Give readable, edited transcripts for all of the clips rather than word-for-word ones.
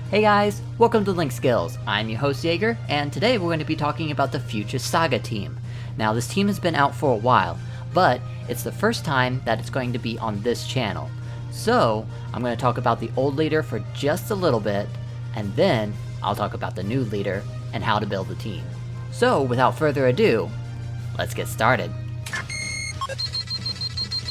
Hey guys, welcome to Link Skillz. I'm your host Jaeger, and today we're going to be talking about the future Saga team. Now this team has been out for a while, but it's the first time that it's going to be on this channel. So, I'm going to talk about the old leader for just a little bit, and then I'll talk about the new leader and how to build the team. So, without further ado, let's get started.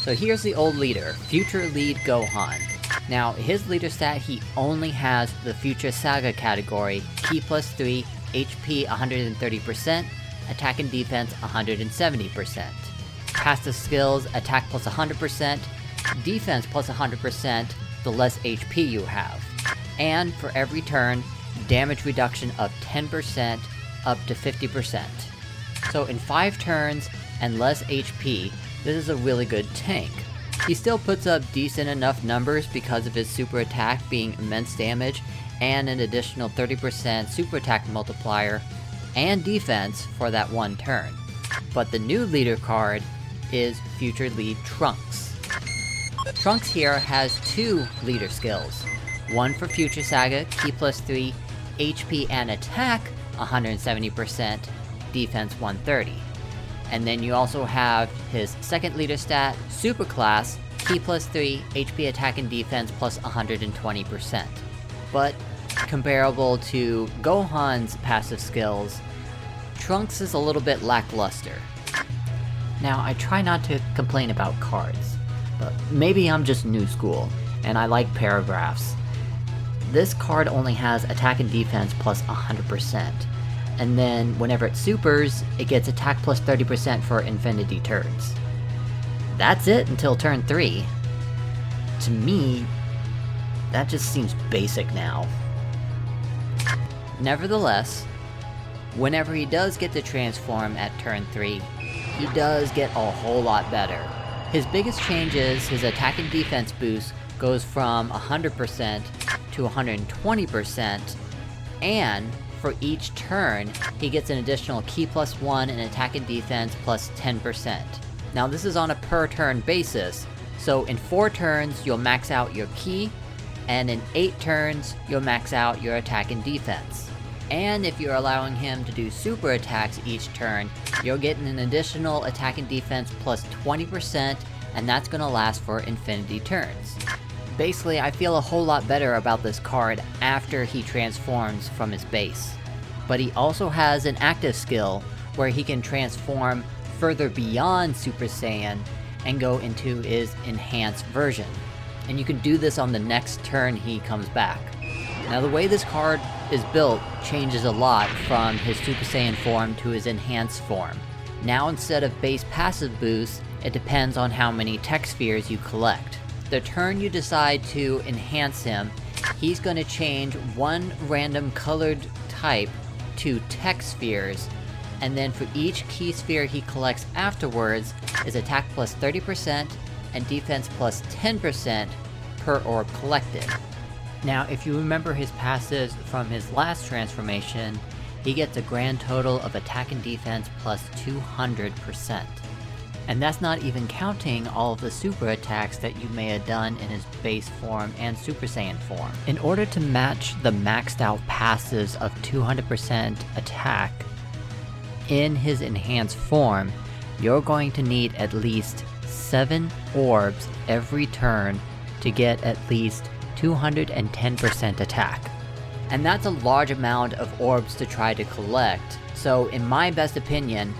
So here's the old leader, future lead Gohan. Now, his leader stat, he only has the Future Saga category, Ki plus 3, HP 130%, Attack and Defense 170%. Passive skills, Attack plus 100%, Defense plus 100%, the less HP you have. And for every turn, damage reduction of 10% up to 50%. So in 5 turns and less HP, this is a really good tank. He still puts up decent enough numbers because of his super attack being immense damage, and an additional 30% super attack multiplier, and defense for that one turn. But the new leader card is Future Lead Trunks. Trunks here has 2 leader skills. One for Future Saga, Ki plus 3, HP and attack 170%, defense 130. And then you also have his second leader stat, Super Class, Ki plus 3, HP attack and defense plus 120%. But, comparable to Gohan's passive skills, Trunks is a little bit lackluster. Now, I try not to complain about cards, but maybe I'm just new school, and I like paragraphs. This card only has attack and defense plus 100%. And then, whenever it supers, it gets attack plus 30% for infinity turns. That's it until turn 3. To me, that just seems basic now. Nevertheless, whenever he does get to transform at turn 3, he does get a whole lot better. His biggest change is his attack and defense boost goes from 100% to 120%, and for each turn, he gets an additional Ki plus 1 and attack and defense plus 10%. Now this is on a per turn basis, so in 4 turns you'll max out your Ki, and in 8 turns you'll max out your attack and defense. And if you're allowing him to do super attacks each turn, you're getting an additional attack and defense plus 20%, and that's gonna last for infinity turns. Basically, I feel a whole lot better about this card after he transforms from his base. But he also has an active skill where he can transform further beyond Super Saiyan and go into his enhanced version. And you can do this on the next turn he comes back. Now the way this card is built changes a lot from his Super Saiyan form to his enhanced form. Now instead of base passive boosts, it depends on how many tech spheres you collect. The turn you decide to enhance him, he's going to change one random colored type to tech spheres, and then for each key sphere he collects afterwards is attack plus 30% and defense plus 10% per orb collected. Now if you remember his passives from his last transformation, he gets a grand total of attack and defense plus 200%. And that's not even counting all of the super attacks that you may have done in his base form and Super Saiyan form. In order to match the maxed out passives of 200% attack in his enhanced form, you're going to need at least 7 orbs every turn to get at least 210% attack. And that's a large amount of orbs to try to collect, so in my best opinion,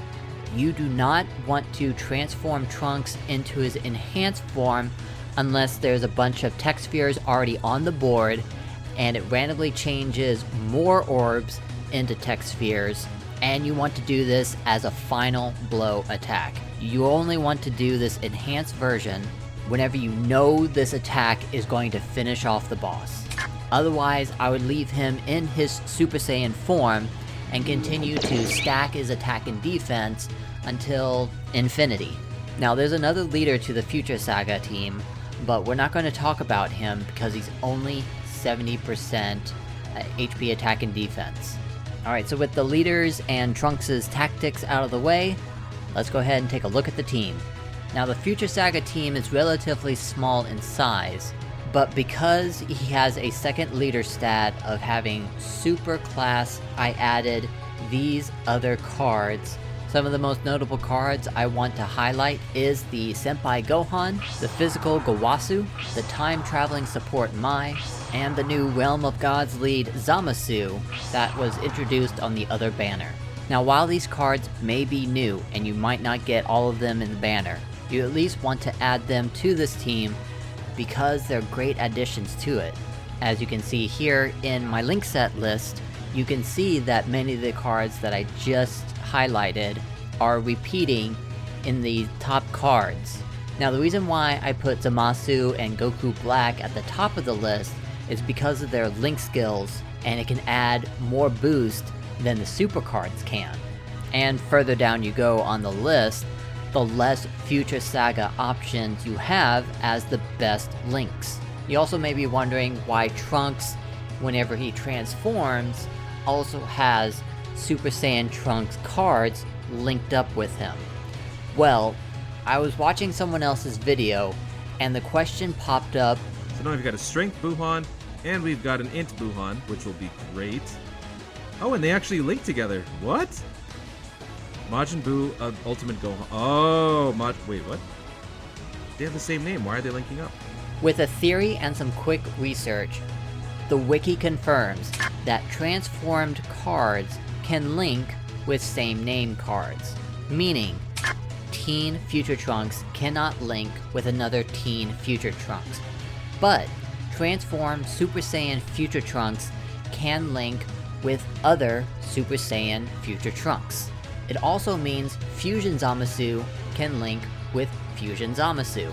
you do not want to transform Trunks into his enhanced form unless there's a bunch of tech spheres already on the board and it randomly changes more orbs into tech spheres, and you want to do this as a final blow attack. You only want to do this enhanced version whenever you know this attack is going to finish off the boss. Otherwise, I would leave him in his Super Saiyan form and continue to stack his attack and defense until infinity. Now there's another leader to the Future Saga team, but we're not going to talk about him because he's only 70% HP attack and defense. Alright, so with the leaders and Trunks' tactics out of the way, let's go ahead and take a look at the team. Now the Future Saga team is relatively small in size, But because he has a second leader stat of having super class, I added these other cards. Some of the most notable cards I want to highlight is the Senpai Gohan, the Physical Gowasu, the Time Traveling Support Mai, and the new Realm of Gods lead Zamasu that was introduced on the other banner. Now while these cards may be new and you might not get all of them in the banner, you at least want to add them to this team because they're great additions to it. As you can see here in my link set list, you can see that many of the cards that I just highlighted are repeating in the top cards. Now the reason why I put Zamasu and Goku Black at the top of the list is because of their link skills, and it can add more boost than the super cards can. And further down you go on the list, the less future Saga options you have as the best links. You also may be wondering why Trunks, whenever he transforms, also has Super Saiyan Trunks cards linked up with him. Well, I was watching someone else's video, and the question popped up. So now we've got a Strength Buhan, and we've got an Int Buhan, which will be great. Oh, and they actually link together. What? Majin Buu, Ultimate Gohan. Oh, wait, what? They have the same name. Why are they linking up? With a theory and some quick research, the wiki confirms that transformed cards can link with same name cards. Meaning, Teen Future Trunks cannot link with another Teen Future Trunks. But, transformed Super Saiyan Future Trunks can link with other Super Saiyan Future Trunks. It also means Fusion Zamasu can link with Fusion Zamasu.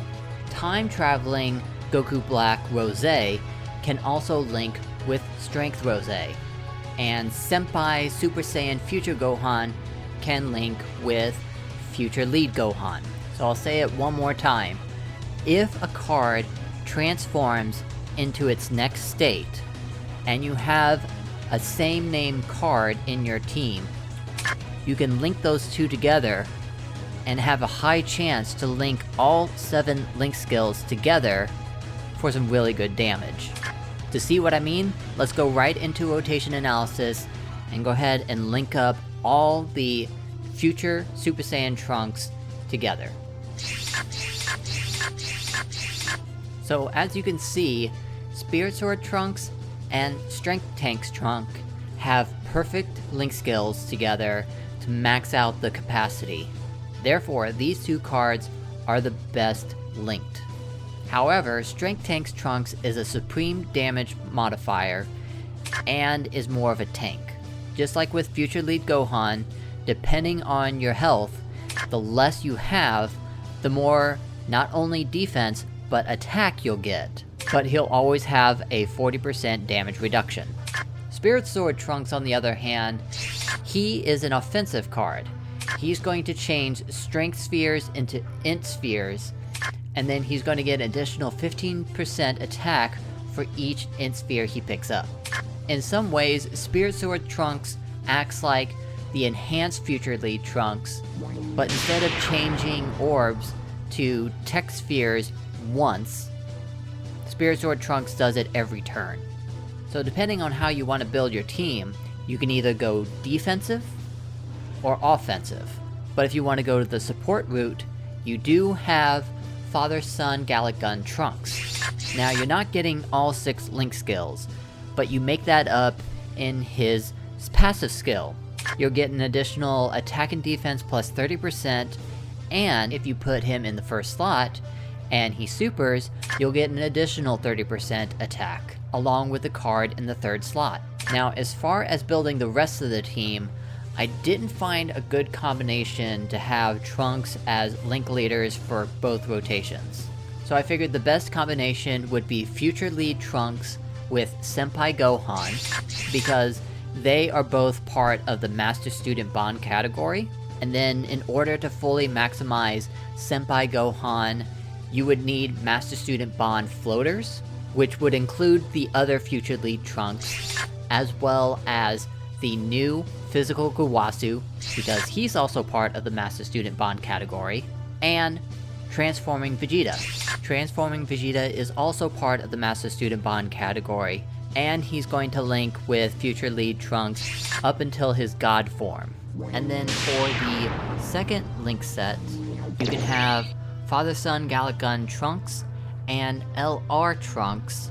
Time-traveling Goku Black Rose can also link with Strength Rose. And Senpai Super Saiyan Future Gohan can link with Future Lead Gohan. So I'll say it one more time. If a card transforms into its next state, and you have a same name card in your team, you can link those two together and have a high chance to link all 7 link skills together for some really good damage. To see what I mean, let's go right into rotation analysis and go ahead and link up all the future Super Saiyan Trunks together. So as you can see, Spirit Sword Trunks and Strength Tanks Trunk have perfect link skills together to max out the capacity. Therefore, these two cards are the best linked. However, Strength Tanks Trunks is a supreme damage modifier and is more of a tank. Just like with Future Lead Gohan, depending on your health, the less you have, the more not only defense, but attack you'll get. But he'll always have a 40% damage reduction. Spirit Sword Trunks, on the other hand, he is an offensive card. He's going to change Strength Spheres into Int Spheres, and then he's going to get an additional 15% attack for each Int Sphere he picks up. In some ways, Spirit Sword Trunks acts like the enhanced Future Lead Trunks, but instead of changing orbs to Tech Spheres once, Spirit Sword Trunks does it every turn. So depending on how you want to build your team, you can either go defensive or offensive. But if you want to go to the support route, you do have Father-Son Gallic Gun Trunks. Now you're not getting all 6 link skills, but you make that up in his passive skill. You'll get an additional attack and defense plus 30%, and if you put him in the first slot, and he supers, you'll get an additional 30% attack, along with the card in the 3rd slot. Now, as far as building the rest of the team, I didn't find a good combination to have Trunks as link leaders for both rotations. So I figured the best combination would be Future Lead Trunks with Senpai Gohan, because they are both part of the Master-Student Bond category, and then in order to fully maximize Senpai Gohan, you would need Master-Student Bond floaters, which would include the other Future Lead Trunks, as well as the new Physical Gowasu, because he's also part of the Master-Student Bond category, and Transforming Vegeta. Transforming Vegeta is also part of the Master Student Bond category, and he's going to link with future lead Trunks up until his God form. And then for the second link set, you can have Father-Son Gallic Gun Trunks and LR Trunks,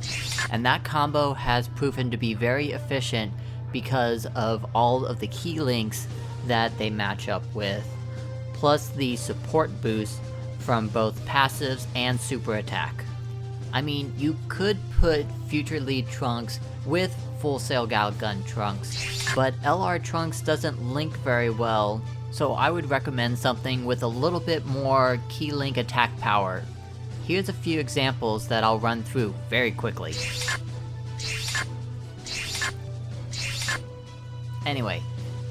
and that combo has proven to be very efficient because of all of the key links that they match up with, plus the support boost from both passives and super attack. I mean, you could put future lead Trunks with Full Sail Gallic Gun Trunks, but LR Trunks doesn't link very well, so I would recommend something with a little bit more key link attack power. Here's a few examples that I'll run through very quickly. Anyway,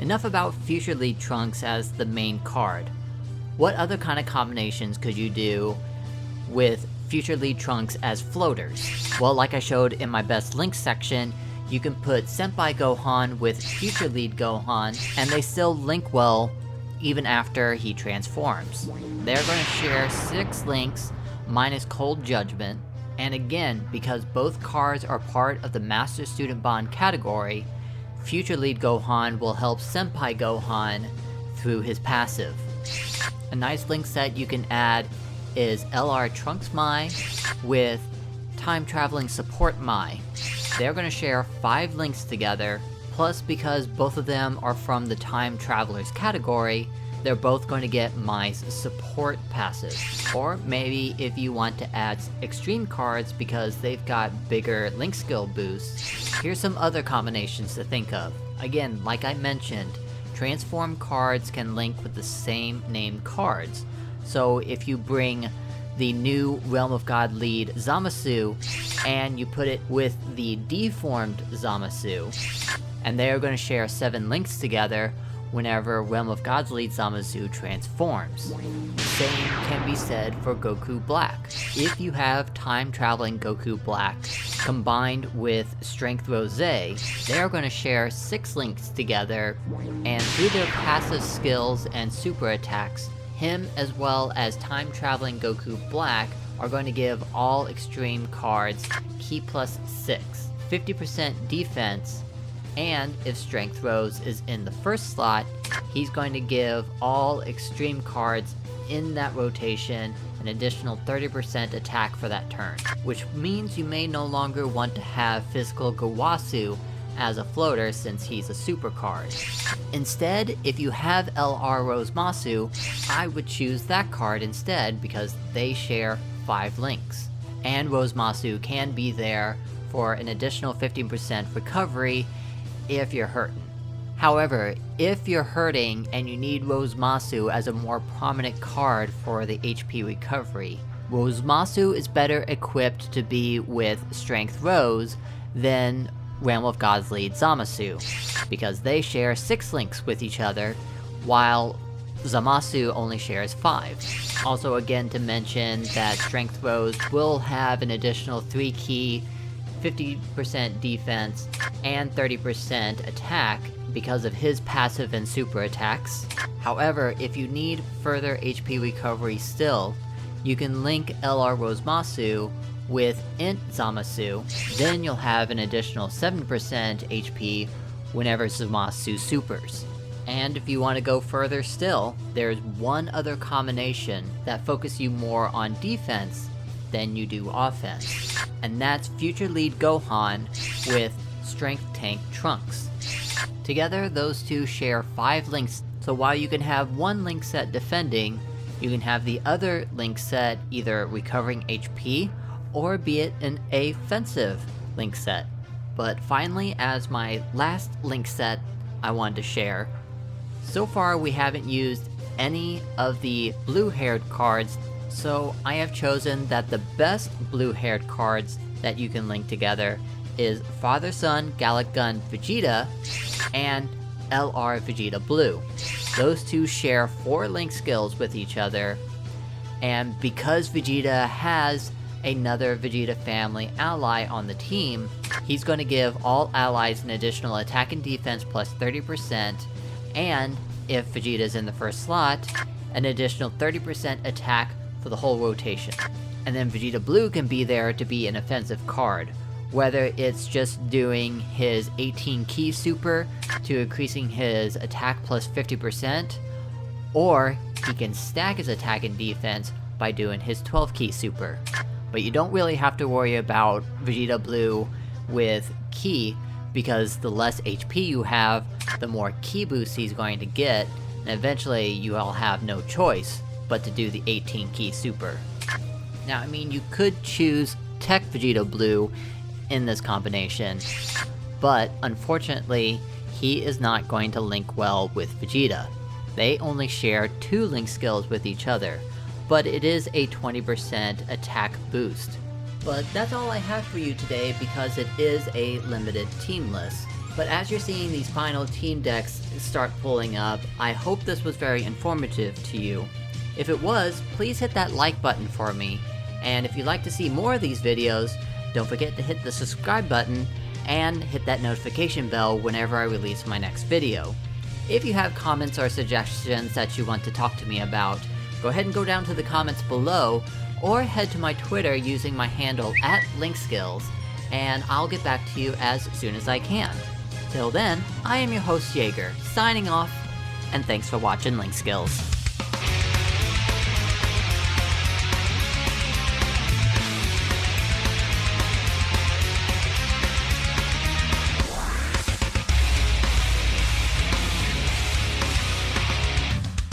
enough about future lead Trunks as the main card. What other kind of combinations could you do with future lead Trunks as floaters? Well, like I showed in my best links section, you can put Senpai Gohan with future lead Gohan, and they still link well even after he transforms. They're going to share 6 links minus Cold Judgment, and again, because both cards are part of the Master Student Bond category, future lead Gohan will help Senpai Gohan through his passive. A nice link set you can add is LR Trunks Mai with Time Traveling Support Mai. They're going to share 5 links together, plus because both of them are from the Time Travelers category, they're both going to get Mai's support passive. Or maybe if you want to add extreme cards because they've got bigger link skill boosts, here's some other combinations to think of. Again, like I mentioned, transform cards can link with the same named cards. So if you bring the new Realm of God lead Zamasu, and you put it with the deformed Zamasu, and they are going to share 7 links together whenever Realm of God's lead Zamasu transforms. Same can be said for Goku Black. If you have Time Traveling Goku Black combined with Strength Rose, they are going to share 6 links together, and through their passive skills and super attacks, him as well as Time Traveling Goku Black are going to give all extreme cards Ki plus 6, 50% defense, and if Strength Rose is in the first slot, he's going to give all extreme cards in that rotation an additional 30% attack for that turn, which means you may no longer want to have Physical Gawasu as a floater since he's a super card. Instead, if you have LR Rosemasu, I would choose that card instead because they share 5 links. And Rosemasu can be there for an additional 15% recovery if you're hurting. However, if you're hurting and you need Rosemasu as a more prominent card for the HP recovery, Rosemasu is better equipped to be with Strength Rose than Realm of God's lead Zamasu, because they share 6 links with each other, while Zamasu only shares 5. Also again to mention that Strength Rose will have an additional 3 key, 50% defense, and 30% attack because of his passive and super attacks. However, if you need further HP recovery still, you can link LR Rosemasu with Int Zamasu, then you'll have an additional 7% HP whenever Zamasu supers. And if you want to go further still, there's one other combination that focuses you more on defense than you do offense, and that's Future Lead Gohan with Strength Tank Trunks. Together, those two share 5 links, so while you can have one link set defending, you can have the other link set either recovering HP, or be it an offensive link set. But finally, as my last link set I wanted to share, so far we haven't used any of the blue-haired cards, so I have chosen that the best blue-haired cards that you can link together is Father-Son Gallic Gun Vegeta and LR Vegeta Blue. Those two share 4 link skills with each other, and because Vegeta has another Vegeta family ally on the team, he's going to give all allies an additional attack and defense plus 30%, and if Vegeta's in the first slot, an additional 30% attack for the whole rotation. And then Vegeta Blue can be there to be an offensive card, whether it's just doing his 18 key super to increasing his attack plus 50%, or he can stack his attack and defense by doing his 12 key super. But you don't really have to worry about Vegeta Blue with ki, because the less HP you have, the more ki boost he's going to get, and eventually you all have no choice but to do the 18 key super. Now, I mean, you could choose Tech Vegeta Blue in this combination, but unfortunately, he is not going to link well with Vegeta. They only share 2 link skills with each other, but it is a 20% attack boost. But that's all I have for you today because it is a limited team list. But as you're seeing these final team decks start pulling up, I hope this was very informative to you. If it was, please hit that like button for me, and if you'd like to see more of these videos, don't forget to hit the subscribe button and hit that notification bell whenever I release my next video. If you have comments or suggestions that you want to talk to me about, go ahead and go down to the comments below, or head to my Twitter using my handle @LinkSkillz, and I'll get back to you as soon as I can. Till then, I am your host Jaeger, signing off, and thanks for watching LinkSkillz.